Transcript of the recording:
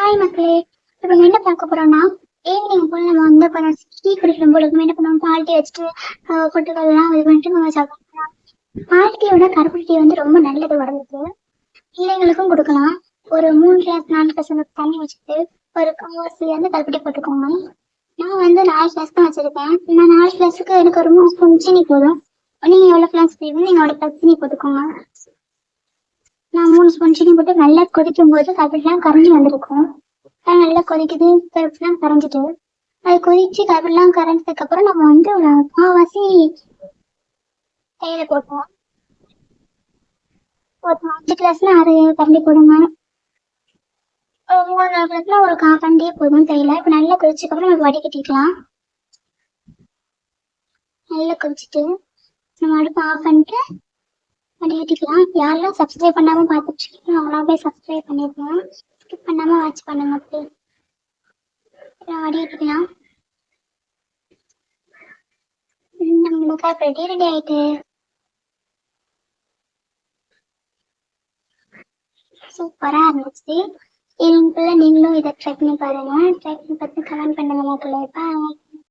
Hi மக்களே. இப்போ நம்ம என்ன பார்க்க போறோம்னா, ஈவினிங் போல நம்ம வந்து கொஞ்சம் டீ குடிக்கும் பொழுது நம்ம என்ன பண்ணுவோம், பால் டீ வச்சுட்டு பொட்டுக்கல்லாம் இது பண்ணிட்டு நம்ம சாப்பிடலாம். பால் டீயோட கருப்பு டீ வந்து ரொம்ப நல்லது உடம்புக்கு. பிள்ளைங்களுக்கும் கொடுக்கலாம். ஒரு 3 கிளாஸ் 4 கிளாஸ் தண்ணி வச்சுட்டு ஒரு கால்வாசி வந்து கருப்பு டீ போட்டுக்கோங்க. நான் வந்து 4 கிளாஸ் தான் வச்சிருக்கேன். நான் 4 கிளாஸுக்கு எனக்கு ஒரு 3 ஸ்பூன் சீனி போதும். நீங்க எவ்வளவு கிளாஸ் செய்வீங்க, நீங்க அவ்வளோ கிளாஸ் சீனி போட்டுக்கோங்க. நான் 3 ஸ்பூன் சீனி போட்டு நல்லா கொதிக்கும் போது கருப்பெல்லாம் கரைஞ்சி வந்திருக்கும். நல்லா கொதிக்குது, கருப்புலாம் கரைஞ்சிட்டு அது கொதிச்சு கருப்பெல்லாம் கரைஞ்சதுக்கு அப்புறம் நம்ம வந்து ஒரு காவாசி தேயிலை போட்டோம். ஒரு 5 கிளாஸ்ல 6 கரண்டி போடுங்க. ஒரு 3 4 கிளாஸ்ல ஒரு கரண்டியே போதும் தேயிலை. இப்ப நல்லா கொதிச்சதுக்கு அப்புறம் நம்ம வடிகட்டிக்கலாம். நல்லா கொதிச்சுட்டு நம்ம அடுப்பு ஆஃப் பண்ணிட்டு வடிகட்டிக்கலாம். யாரெல்லாம் சப்ஸ்கிரைப் பண்ணாம பார்த்துட்டு இருக்கீங்களோ அவங்களாம் போய் சப்ஸ்கிரைப் பண்ணிருக்கலாம். ஸ்கிப் பண்ணாம வாட்ச் பண்ணுங்க. அப்படி வடிகட்டிக்கலாம். நம்மளுக்கு ரெடி ஆயிட்டு சூப்பரா இருந்துச்சு. நீங்களும் இதை ட்ரை பண்ணி பாருங்க. ட்ரை பண்ணி பார்த்து கமெண்ட் பண்ணுங்க மக்களே. பாய்.